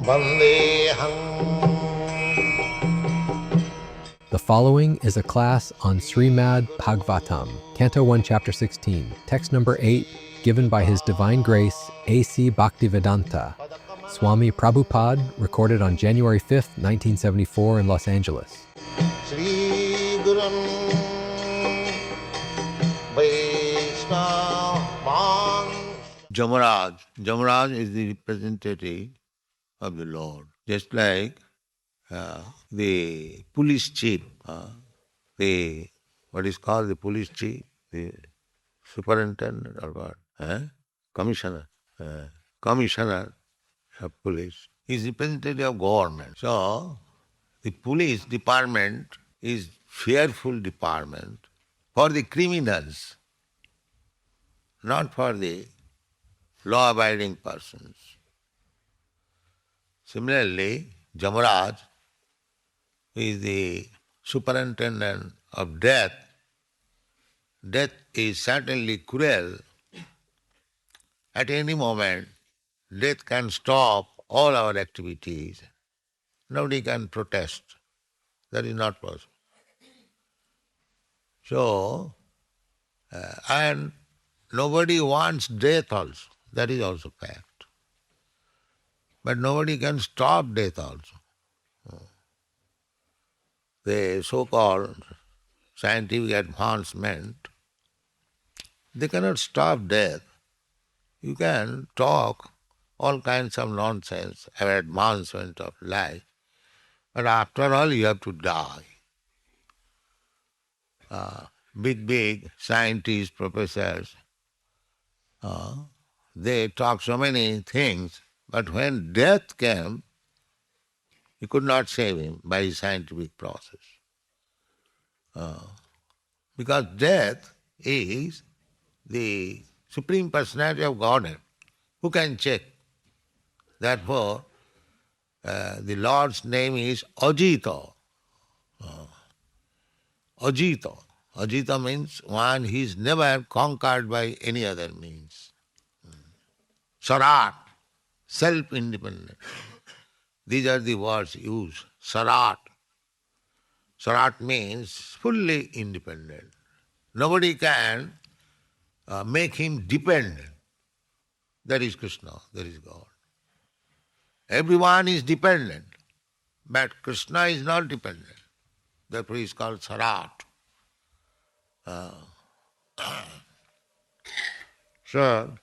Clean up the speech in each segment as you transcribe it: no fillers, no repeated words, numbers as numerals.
The following is a class on Srimad Bhagavatam, Canto 1, Chapter 16, text number 8, given by His Divine Grace, A.C. Bhaktivedanta, Swami Prabhupada, recorded on January 5th, 1974 in Los Angeles. Yamaraja is the representative of the Lord. Just like the police chief, what is called the police chief, the superintendent or what, commissioner of police, is representative of government. So the police department is fearful department for the criminals, not for the law-abiding persons. Similarly, Yamaraja is the superintendent of death. Death is certainly cruel. At any moment, death can stop all our activities. Nobody can protest. That is not possible. So, and nobody wants death also. That is also fact. But nobody can stop death also. The so-called scientific advancement, they cannot stop death. You can talk all kinds of nonsense about advancement of life, but after all you have to die. Big scientists, professors, they talk so many things, but when death came, you could not save him by his scientific process. Because death is the Supreme Personality of Godhead. Who can check? Therefore, the Lord's name is Ajita. Ajita. Ajita means one who is never conquered by any other means. Sarat, self-independent. These are the words used. Sarat. Sarat means fully independent. Nobody can make him dependent. That is Krishna, that is God. Everyone is dependent, but Krishna is not dependent. Therefore he is called Sarat. So,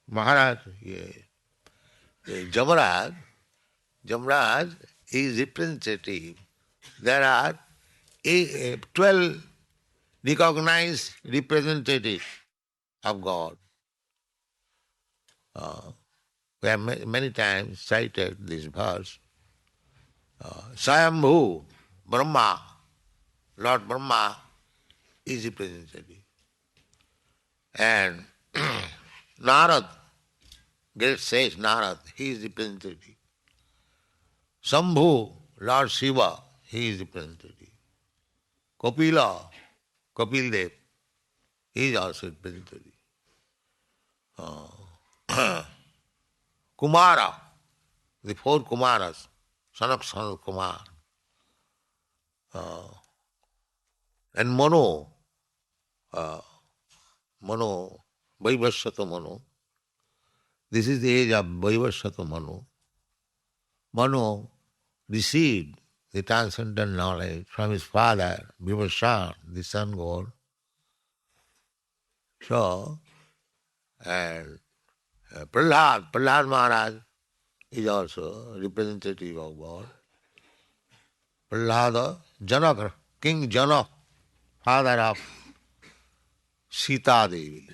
Maharaj, Yamaraja is representative. There are 12 recognized representatives of God. We have many times cited this verse. Swayambhu, Brahma, Lord Brahma is representative. And Narad, great sage Narad, he is representative. Shambhu, Lord Shiva, he is representative. Kapila, Kapil Dev, he is also representative. Kumara, the four Kumaras, son of Kumar. And Mano, Vaivasvata Mano. This is the age of Vaivasvata Mano. Mano received the transcendental knowledge from his father, Vivasvan, the sun god. So, and Prahlad Maharaj is also representative of God. Prahlada, Janak, King Janak, father of Sita Devi,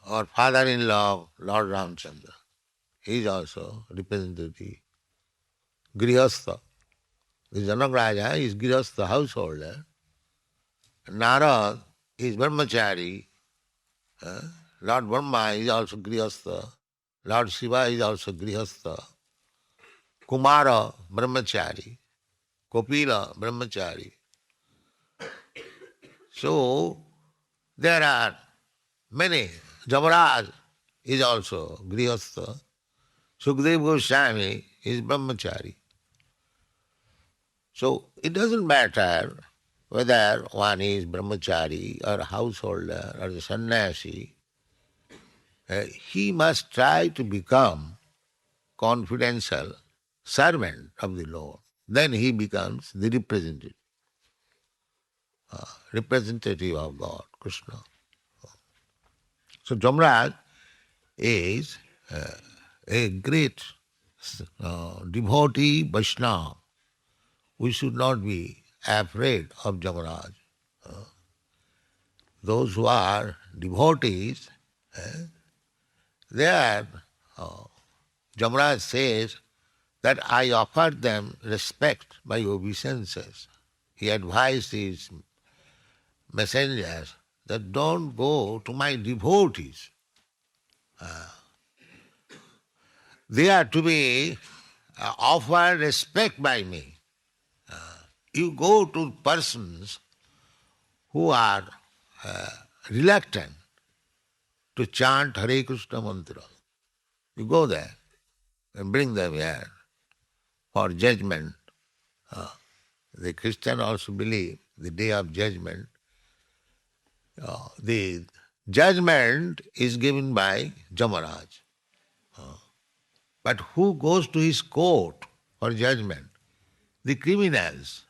or father-in-law of Lord Ramchandra. He is also representative. Grihastha. The Janak Raja is Grihastha, householder. Narad is Brahmachari. Lord Brahma is also Grihastha. Lord Shiva is also Grihastha. Kumara, Brahmachari. Kapila, Brahmachari. So, there are many. Yamaraj is also Grihastha. Sukadeva Goswami he is brahmachari. So it doesn't matter whether one is brahmachari or a householder or a sannyasi, he must try to become confidential servant of the Lord. Then he becomes the representative of God, Krishna. So Yamaraja is a great devotee Vaishnava. We should not be afraid of Yamaraja. Those who are devotees, they are, Yamaraja says that I offered them respect by obeisances. He advised his messengers that don't go to my devotees. They are to be offered respect by me. You go to persons who are reluctant to chant Hare Krishna mantra. You go there and bring them here for judgment. The Christian also believe the day of judgment. The judgment is given by Yamaraja. But who goes to his court for judgment? The criminals,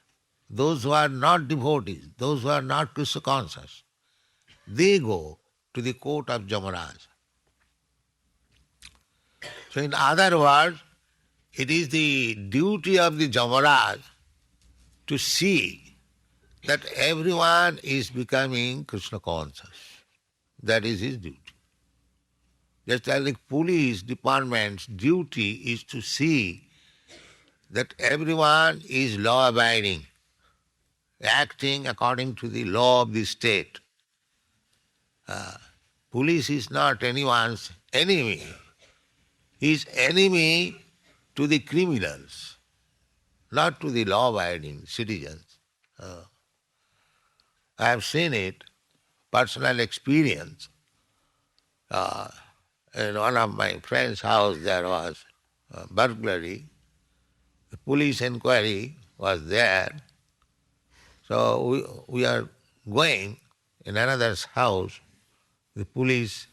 those who are not devotees, those who are not Krishna conscious, they go to the court of Yamaraja. So in other words, it is the duty of the Yamaraja to see that everyone is becoming Krishna conscious. That is his duty. Just as the police department's duty is to see that everyone is law-abiding, acting according to the law of the state. Police is not anyone's enemy. He is enemy to the criminals, not to the law-abiding citizens. I have seen it, personal experience. In one of my friend's house there was burglary. The police inquiry was there. So we are going in another's house, the police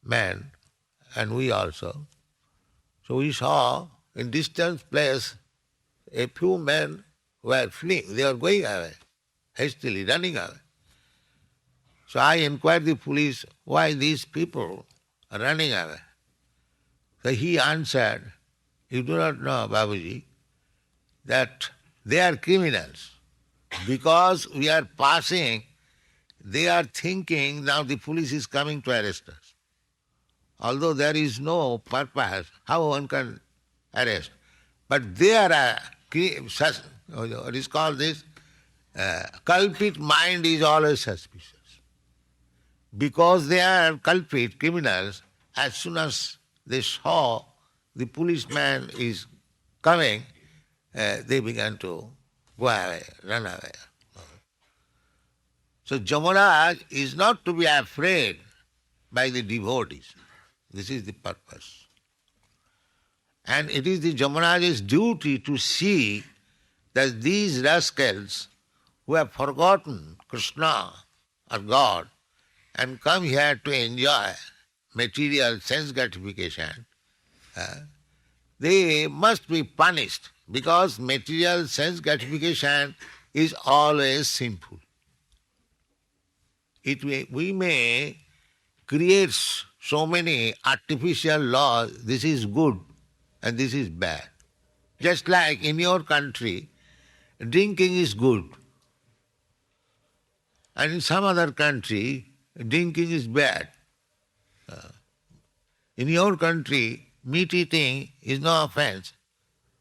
man, and we also. So we saw in distant place a few men were fleeing. They were going away, hastily running away. So I inquired the police, why these people are running away? So he answered, you do not know, Babuji, that they are criminals. Because we are passing, they are thinking now the police is coming to arrest us. Although there is no purpose, how one can arrest? But they are what is called this? Culprit mind is always suspicious. Because they are culprit, criminals, as soon as they saw the policeman is coming, they began to go away, run away. So Yamaraja is not to be afraid by the devotees. This is the purpose. And it is the Yamaraja's duty to see that these rascals who have forgotten Krishna or God and come here to enjoy material sense gratification, they must be punished because material sense gratification is always sinful. We may create so many artificial laws, this is good and this is bad. Just like in your country, drinking is good. And in some other country, drinking is bad. In your country, meat eating is no offense.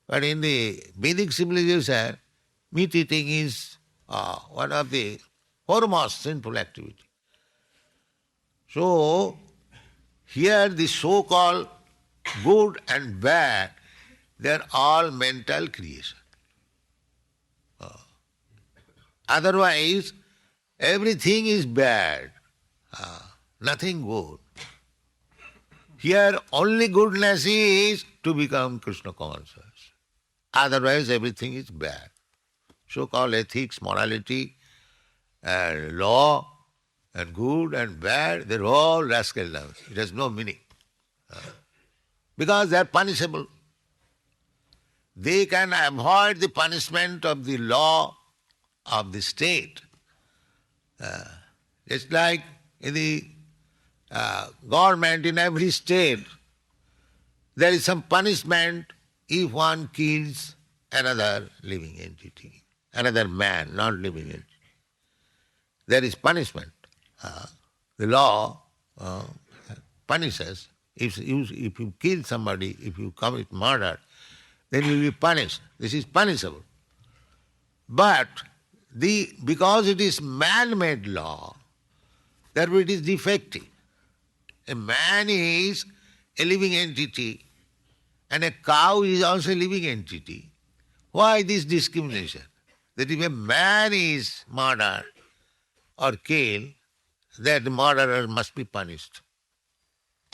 But in the Vedic civilization, meat eating is one of the foremost sinful activity. So, here the so-called good and bad, they are all mental creation. Otherwise, everything is bad, nothing good. Here only goodness is to become Krishna conscious. Otherwise everything is bad. So-called ethics, morality, and law, and good and bad, they're all rascal terms. It has no meaning. Because they are punishable. They can avoid the punishment of the law of the state. It's like in the government in every state, there is some punishment if one kills another living entity, another man, not living entity. There is punishment. The law punishes. If you kill somebody, if you commit murder, then you will be punished. This is punishable. But because it is man-made law, therefore it is defective. A man is a living entity and a cow is also a living entity. Why this discrimination? That if a man is murdered or killed, that the murderer must be punished.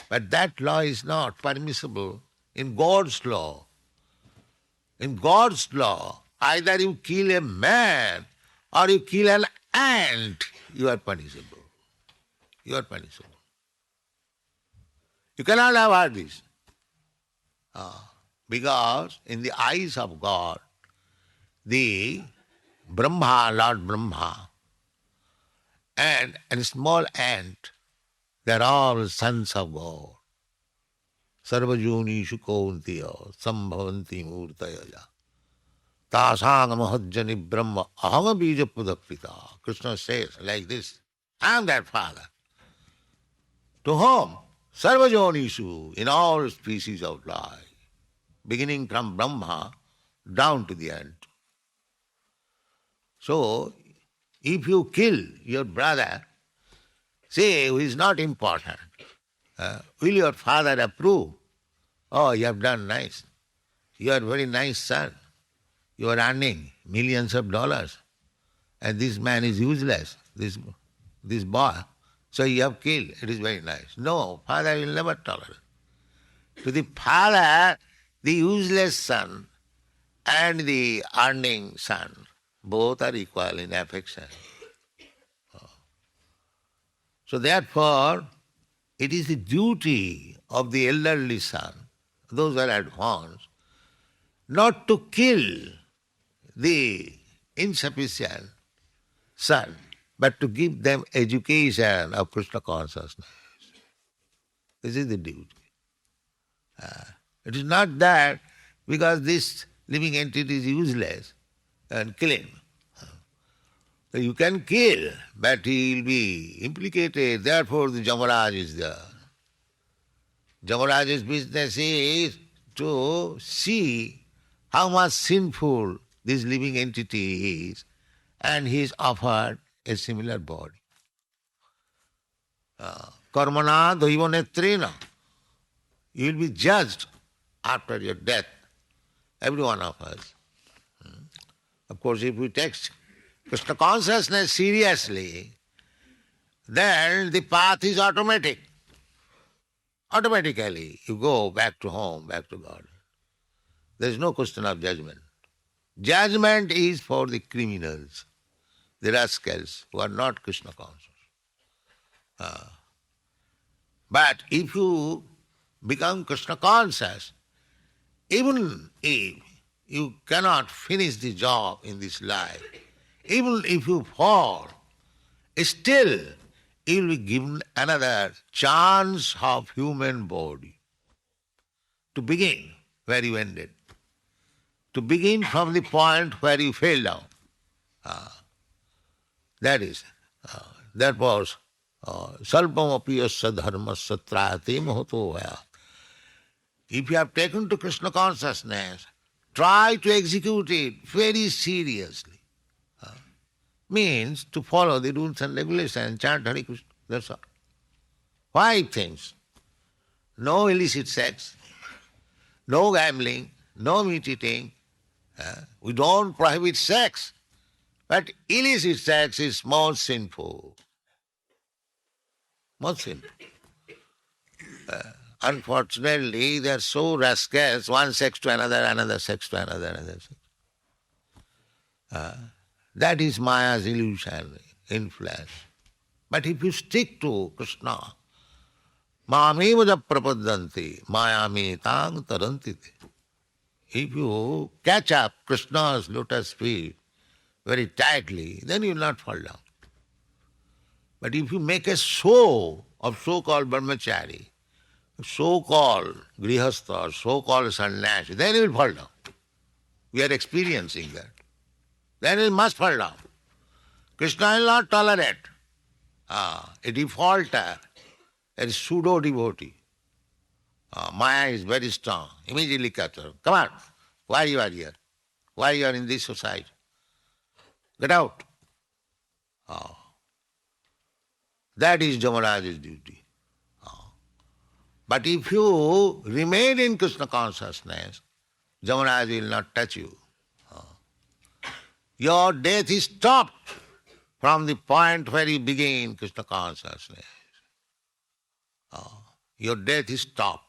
But that law is not permissible in God's law. In God's law, either you kill a man or you kill an ant, you are punishable. You are punishable. You cannot avoid this. Because in the eyes of God, the Brahma, Lord Brahma, and a small ant, they are all sons of God. Sarvajoni shukauntiya sambhavanti murtaya tasang mahajjani brahma aham bija pudapita. Krishna says like this, I am that father. To whom? Sarvajonishu, in all species of life, beginning from Brahma down to the end. So, if you kill your brother, say, who is not important, will your father approve? Oh, you have done nice. You are a very nice son. You are earning millions of dollars. And this man is useless, this boy. So you have killed. It is very nice. No, father will never tolerate. To the father, the useless son and the earning son, both are equal in affection. So therefore, it is the duty of the elderly son, those who are advanced, not to kill the insufficient son, but to give them education of Krishna consciousness. This is the duty. It is not that because this living entity is useless and kill him. So you can kill, but he will be implicated. Therefore the Yamaraja is there. Yamaraja's business is to see how much sinful this living entity is, and he is offered a similar body. Karmana daiva netrena. You will be judged after your death, every one of us. Of course, if we take Krishna consciousness seriously, then the path is automatic. Automatically, you go back to home, back to God. There is no question of judgment. Judgment is for the criminals, the rascals who are not Krishna conscious. But if you become Krishna conscious, even if you cannot finish the job in this life, even if you fall, still you will be given another chance of human body to begin where you ended, to begin from the point where you fell down. That was salpamapi yasya dharmasya trayate mahato vaya. If you have taken to Krishna consciousness, try to execute it very seriously. Means to follow the rules and regulations, chant Hare Krishna, that's all. 5 things. No illicit sex, no gambling, no meat eating. We don't prohibit sex, but illicit sex is most sinful. Most sinful. unfortunately, they are so rascals, one sex to another, another sex to another, another sex. That is Maya's illusion in flesh. But if you stick to Krishna, Mameva prapadanti, mayami tang tarantite. If you catch up Krishna's lotus feet very tightly, then you will not fall down. But if you make a show of so-called brahmachari, so-called grihastha, so-called sannyasi, then you will fall down. We are experiencing that. Then you must fall down. Krishna will not tolerate a defaulter, a pseudo-devotee. Maya is very strong. Immediately catch her. Come on. Why you are here? Why you are in this society? Get out. That is Yamaraja's duty. But if you remain in Krishna consciousness, Yamaraja will not touch you. Your death is stopped from the point where you begin Krishna consciousness. Your death is stopped.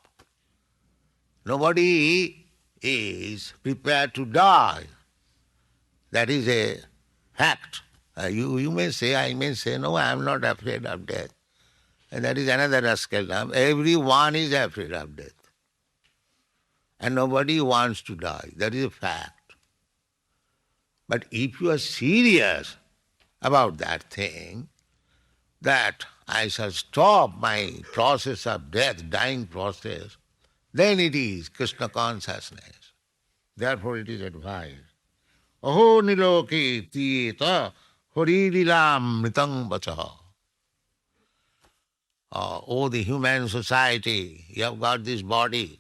Nobody is prepared to die. That is a fact. You may say, I may say, no, I am not afraid of death. And that is another rascal. Everyone is afraid of death. And nobody wants to die. That is a fact. But if you are serious about that thing, that I shall stop my process of death, dying process, then it is Krishna consciousness. Therefore it is advised. Aho niloke tiyeta horililam mritang vachaha. Oh, the human society, you have got this body.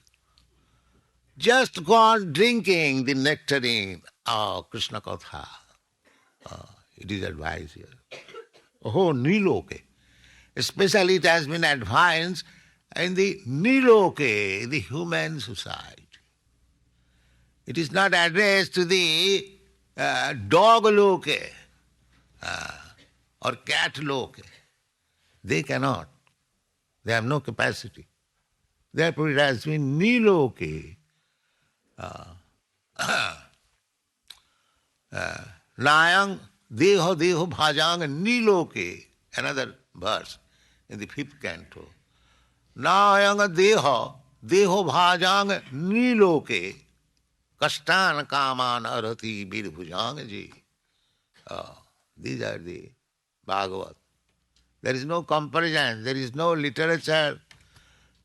Just go on drinking the nectarine of Krishna katha. It is advised here. Oh, niloke. Especially it has been advised in the niloke, the human society. It is not addressed to the dog loke or cat loke. They cannot. They have no capacity. Therefore it has been niloke. Nayang deho deho bhajang niloke. Another verse in the 5th canto. Nayang deho deho bhajang niloke. Kastan kaman arati birbhujang ji. These are the Bhagavad. There is no comparison, there is no literature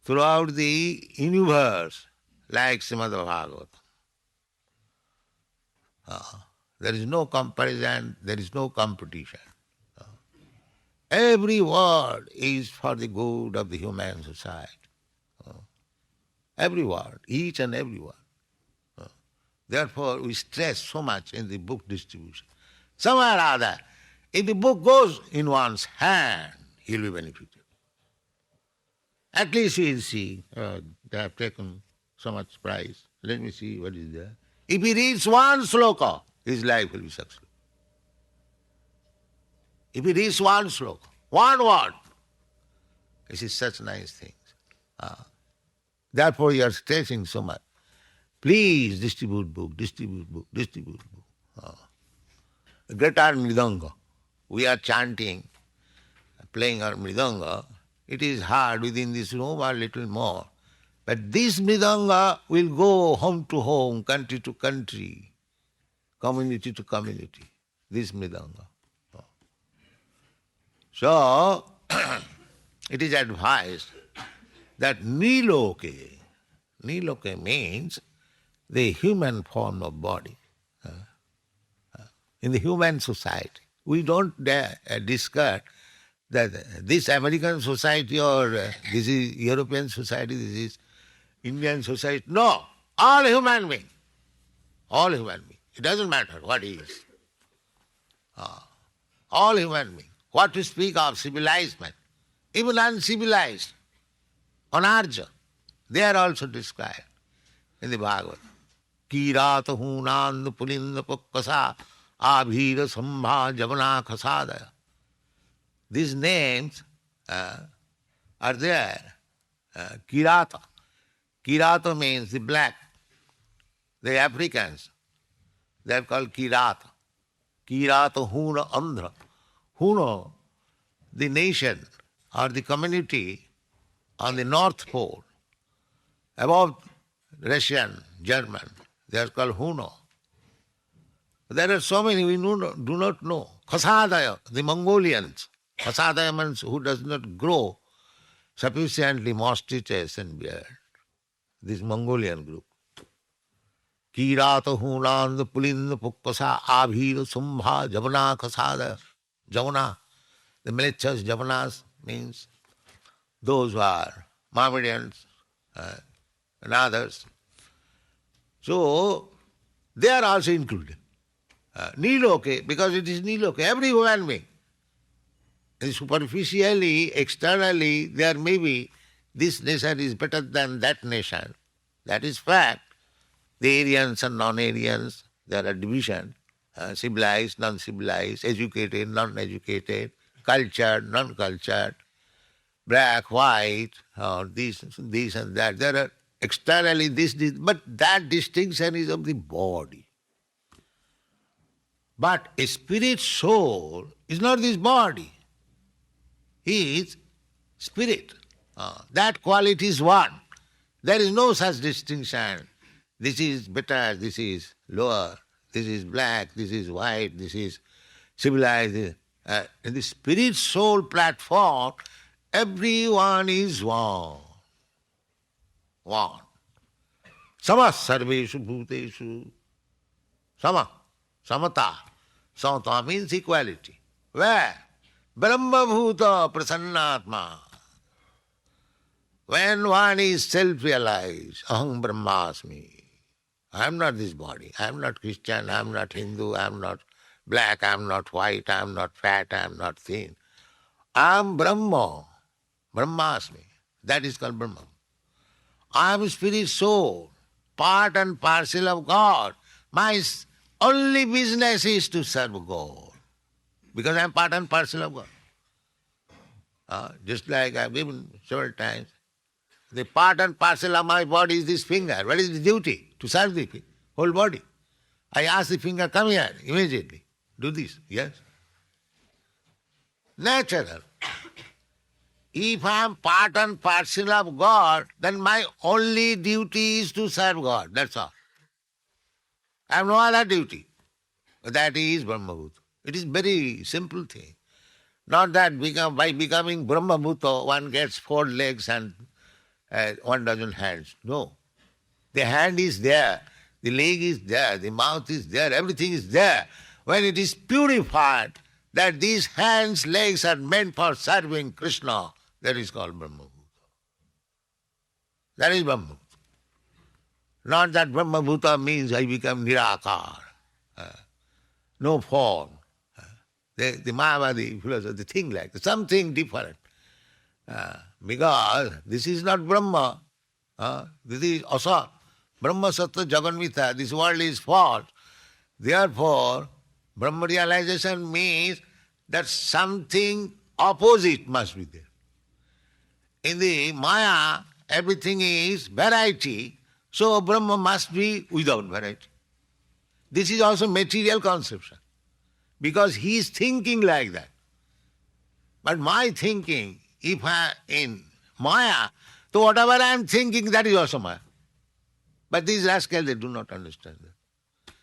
throughout the universe like Srimad Bhagavatam. There is no comparison, there is no competition. Every word is for the good of the human society. Every word, each and every word. Therefore we stress so much in the book distribution. Somewhere or other, if the book goes in one's hand, he will be benefited. At least he will see, they have taken so much price, let me see what is there. If he reads one sloka, his life will be successful. If he reads one sloka, one word, this is such nice things. Therefore you are stressing so much. Please distribute book, distribute book, distribute book. Greater mridanga. We are chanting, playing our mridanga. It is hard within this room or little more. But this mridanga will go home to home, country to country, community to community. This mridanga. So, it is advised that niloke means the human form of body. In the human society, we don't discuss that this American society or this is European society, this is Indian society. No, all human beings. All human beings. It doesn't matter what he is. All human beings. What to speak of civilized men, even uncivilized, anarja, they are also described in the Bhagavad. Kirata hunand pulinda pukkasa abhira sambha javana khasadaya. These names are there Kirata. Kirata means the black. The Africans, they are called Kirata. Kirata Huna Andhra. Huna, the nation or the community on the North Pole, above Russian, German, they are called Huno. There are so many we do not know. Khasadaya, the Mongolians. Khasadaya means who does not grow sufficiently mustaches and beard. This Mongolian group. Kirata Hunand Pulinda Pukkasa Abhira Sumbha Javana Khasada. Javana. The Mlechas, Javanas means those who are Mohammedans and others. So they are also included. Niloke, because it is Niloke, every human being. And superficially, externally, there may be this nation is better than that nation. That is fact. The Aryans and non-Aryans, there are division. Civilized, non-civilized, educated, non-educated, cultured, non-cultured, black, white, or this and that. There are externally this, but that distinction is of the body. But a spirit soul is not this body. He is spirit. That quality is one. There is no such distinction. This is better, this is lower, this is black, this is white, this is civilized. In the spirit soul platform, everyone is one. One. Sama sarveshu bhuteshu. Sama. Samata. Samata means equality. Where? Brahma bhuta prasannatma. When one is self-realized, aham brahmasmi. I am not this body. I am not Christian, I am not Hindu, I am not black, I am not white, I am not fat, I am not thin. I am Brahma. Brahmasmi. That is called Brahma. I am spirit soul, part and parcel of God. My only business is to serve God. Because I am part and parcel of God. Just like I have given several times, the part and parcel of my body is this finger. What is the duty? To serve the whole body. I ask the finger, come here, immediately. Do this. Yes? Natural. If I am part and parcel of God, then my only duty is to serve God. That's all. I have no other duty. That is Brahmabhuta. It is very simple thing. Not that by becoming Brahmabhuta, one gets 4 legs and 1 dozen hands. No. The hand is there, the leg is there, the mouth is there, everything is there. When it is purified, that these hands, legs are meant for serving Krishna, that is called Brahmabhuta. That is Brahmabhuta. Not that Brahmabhuta means I become Nirakar, no form. The Mayavadi philosophy, they think like that, something different. Because this is not Brahma, this is Asat. Brahma Sattva Jaganmita, this world is false. Therefore, Brahma realization means that something opposite must be there. In the Maya, everything is variety, so Brahma must be without variety. This is also material conception, because he is thinking like that. But my thinking, if I in Maya, so whatever I am thinking, that is also Maya. But these rascals, they do not understand that.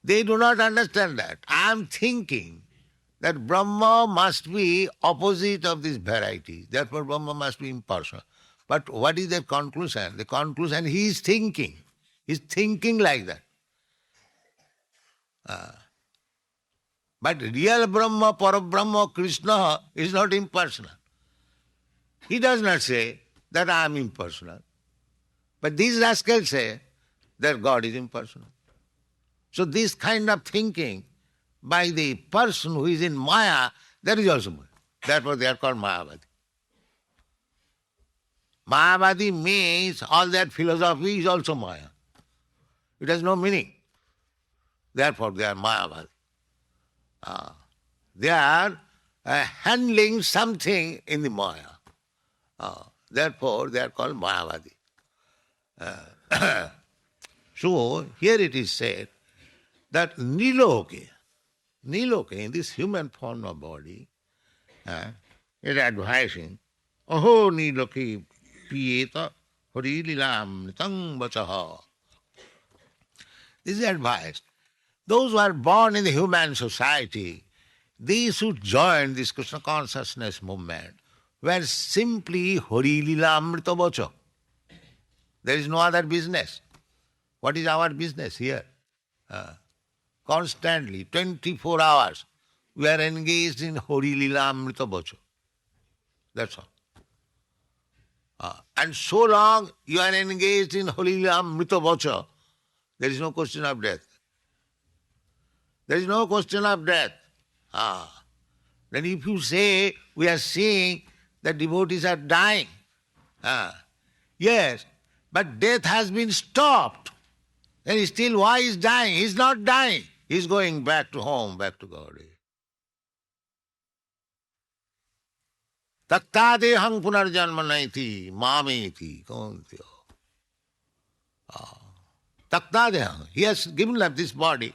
They do not understand that. I am thinking that Brahma must be opposite of this variety. Therefore Brahma must be impersonal. But what is the conclusion? The conclusion, he is thinking. He is thinking like that. But real Brahma, Parabrahma, Krishna is not impersonal. He does not say that I am impersonal. But these rascals say that God is impersonal. So this kind of thinking by the person who is in Maya, that is also Maya. Therefore they are called Mayavadi. Mayavadi means all that philosophy is also Maya. It has no meaning. Therefore they are Mayavadi. They are handling something in the Maya. Therefore, they are called Mayavadi. So, here it is said that Niloke, in this human form of body, is advising, Aho Niloke piyeta harililam nitang vachaha. This is advised. Those who are born in the human society, these who join this Krishna consciousness movement were simply Harilila Amrita Vacha. There is no other business. What is our business here? Constantly, 24 hours, we are engaged in Harilila Amrita Vacha. That's all. And so long you are engaged in Harilila Amrita Vacha, there is no question of death. There is no question of death. Then if you say, we are seeing that devotees are dying, yes, but death has been stopped. Then still why is dying? He is not dying. He is going back to home, back to God. Tattadehang punarjanmanaiti mameti kauntyo. Tattadehang. He has given up this body.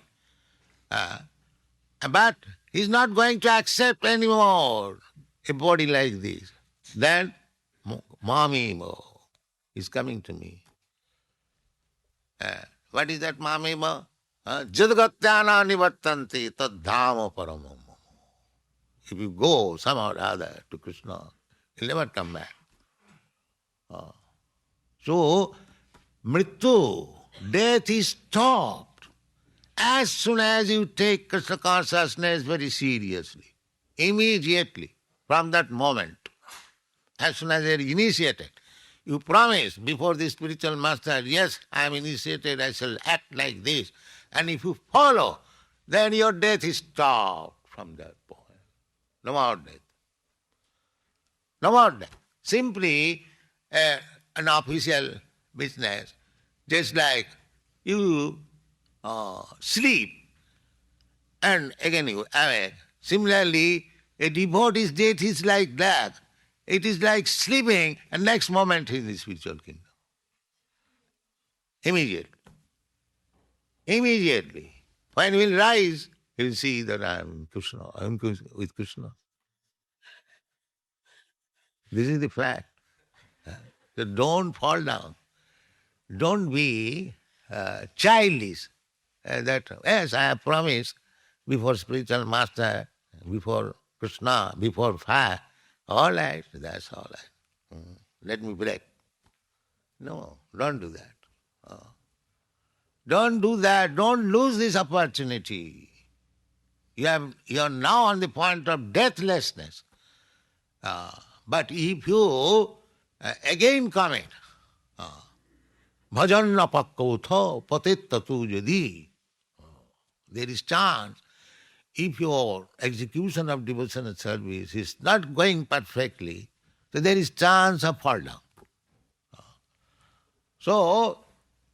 But he is not going to accept anymore a body like this. Then Mamimo is coming to me. What is that Mamimo? Jadgatyana nivattanti tadhama paramam. If you go somehow or other to Krishna, he'll never come back. So, mrityu, death is stopped. As soon as you take Krishna consciousness very seriously, immediately, from that moment, as soon as you are initiated, you promise before the spiritual master, yes, I am initiated, I shall act like this. And if you follow, then your death is stopped from that point. No more death. No more death. Simply an official business, just like you sleep and again you awake. Similarly, a devotee's death is like that. It is like sleeping and next moment he is in the spiritual kingdom. Immediately. Immediately. When he will rise, he will see that I am Krishna. I am with Krishna. This is the fact. So don't fall down. Don't be childish. That yes, I have promised before spiritual master, before Krishna, before fire. All right, that's all right. Let me break. No, don't do that. Don't do that. Don't lose this opportunity. You are now on the point of deathlessness. But if you again commit, bhajan napakkotha patittatu jadi, there is chance, if your execution of devotional service is not going perfectly, so there is chance of fall down. So,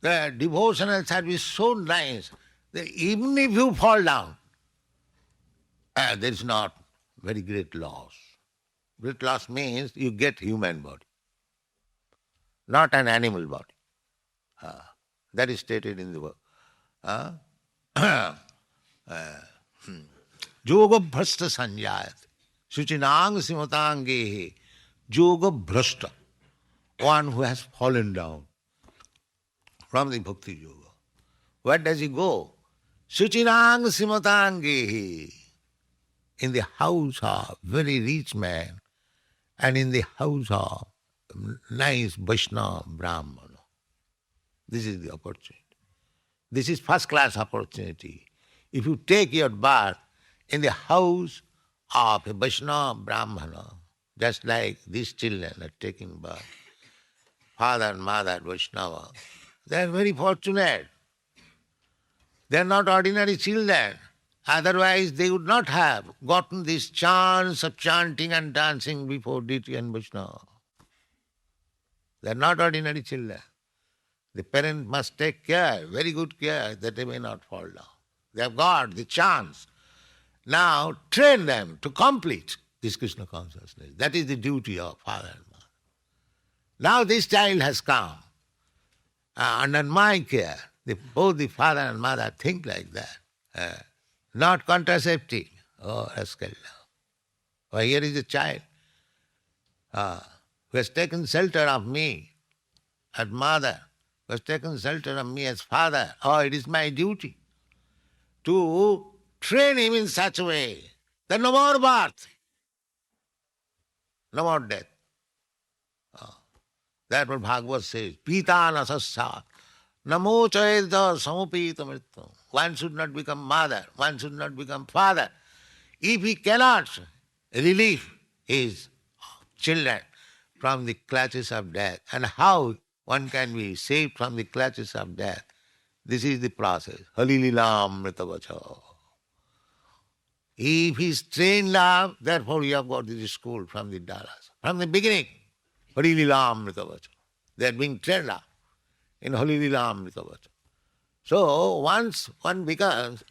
the devotional service is so nice that even if you fall down, there is not very great loss. Great loss means you get human body, not an animal body. That is stated in the book. Yoga bhrashta sanjayat. Suchinang simatangehe. Yoga bhrashta. One who has fallen down from the bhakti yoga. Where does he go? Suchinang simatangehe. In the house of very rich man and in the house of nice Vaishnava Brahmana. This is the opportunity. This is first class opportunity. If you take your birth in the house of a Vaishnava Brahmana, just like these children are taking birth, father and mother Vaishnava, they are very fortunate. They are not ordinary children. Otherwise they would not have gotten this chance of chanting and dancing before deity and Vaishnava. They are not ordinary children. The parent must take care, very good care, that they may not fall down. They have got the chance. Now train them to complete this Krishna consciousness. That is the duty of father and mother. Now this child has come under my care. Both the father and mother think like that. Not contraceptive. Oh, rascal. Why, here is a child who has taken shelter of me as mother, who has taken shelter of me as father. Oh, it is my duty to train him in such a way that no more birth, no more death. That's what Bhagavad says. Pita nasasya namo chayedha samupita mrittu. One should not become mother, one should not become father. If he cannot relieve his children from the clutches of death, and how one can be saved from the clutches of death, this is the process. Halililamrita vacha. If he is trained love, therefore we have got this school from the Daras. From the beginning, Halililamrita vacha. They are being trained up in Halililamrita vacha. So once one becomes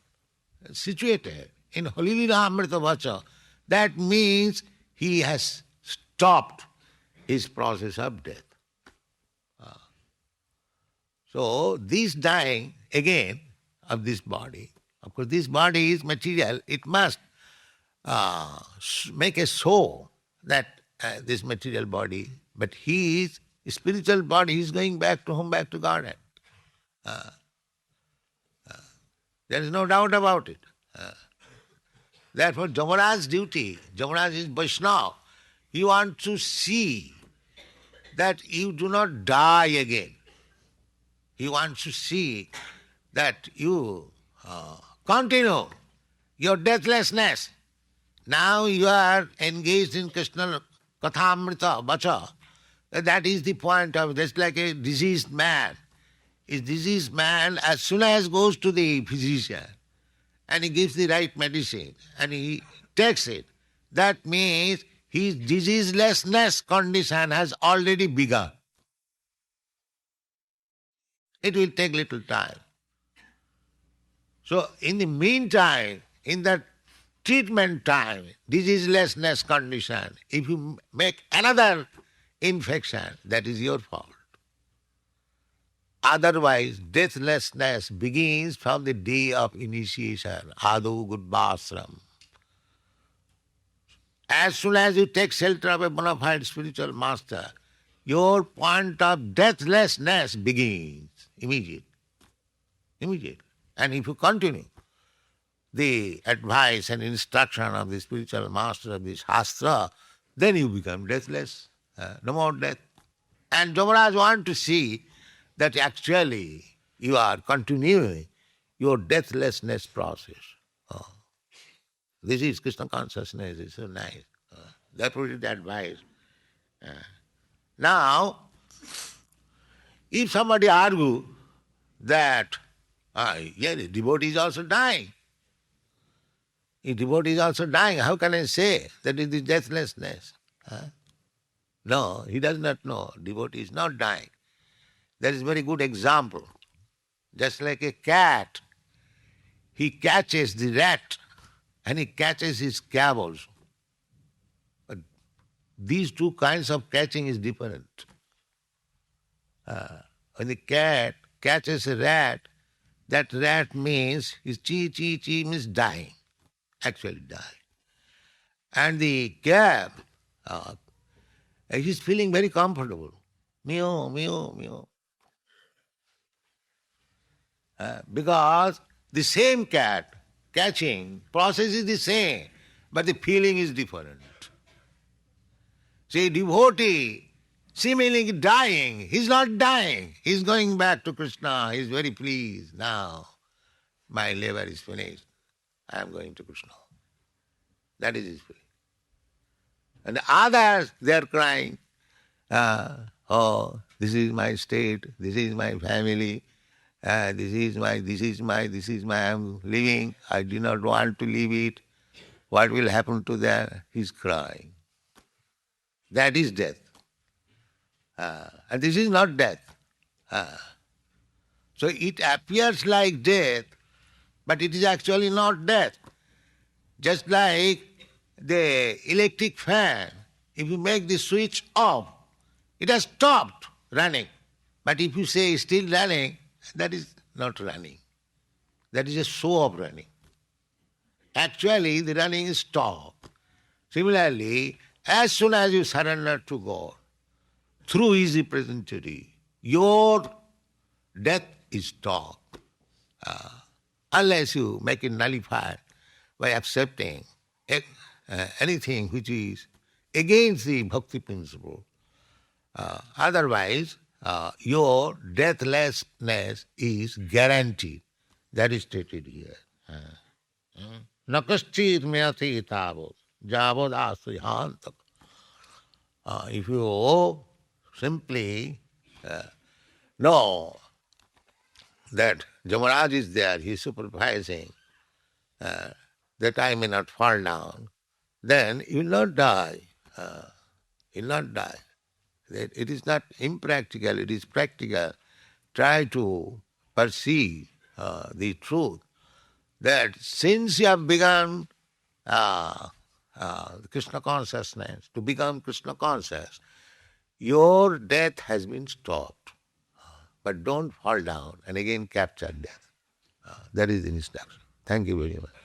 situated in Halililamrita vacha, that means he has stopped his process of death. So this dying again of this body, of course this body is material, it must make a show that this material body, but his spiritual body is going back to home, back to Godhead. There is no doubt about it. Therefore Yamaraja's duty, Yamaraj is Vaishnava, he wants to see that you do not die again. He wants to see that you continue your deathlessness. Now you are engaged in Krishna kathamrita vacha. That is the point of it. That's like a diseased man. A diseased man, as soon as goes to the physician and he gives the right medicine and he takes it, that means his diseaselessness condition has already begun. It will take little time. So in the meantime, in that treatment time, diseaselessness condition, if you make another infection, that is your fault. Otherwise, deathlessness begins from the day of initiation, Adu Gudbasram. As soon as you take shelter of a bona fide spiritual master, your point of deathlessness begins immediately. And if you continue the advice and instruction of the spiritual master of the Shastra, then you become deathless. No more death. And Yamaraj wants to see that actually you are continuing your deathlessness process. This is Krishna consciousness, it's so nice. That was the advice. Now, if somebody argue that the devotee is also dying, if devotee is also dying, how can I say that it is deathlessness? No, he does not know. Devotee is not dying. That is a very good example. Just like a cat, he catches the rat and he catches his cab also. But these two kinds of catching is different. When the cat catches a rat, that rat means his chi means dying, actually dying. And the cab, he's feeling very comfortable. Meow, meow, meow. Because the same cat catching process is the same, but the feeling is different. See, devotee seemingly dying, he's not dying. He's going back to Krishna. He's very pleased. Now my labor is finished. I am going to Krishna. That is his feeling. And the others, they are crying, oh, this is my state, this is my family, this is my, I am living, I do not want to leave it. What will happen to them? He's crying. That is death. And this is not death. So it appears like death, but it is actually not death. Just like the electric fan, if you make the switch off, It has stopped running. But if you say still running, that is not running. That is a show of running. Actually, the running is stopped. Similarly, as soon as you surrender to God, through His representative, your death is stopped. Unless you make it nullified by accepting anything which is against the bhakti principle. Otherwise, your deathlessness is guaranteed. That is stated here. Nakaschit meyati tavod, javod asrihantak. If you simply know that Yamaraja is there, he is supervising, that I may not fall down, then you will not die. You will not die. It is not impractical, it is practical. Try to perceive the truth that since you have begun Krishna consciousness, to become Krishna conscious, your death has been stopped. But don't fall down and again capture death. That is the instruction. Thank you very much.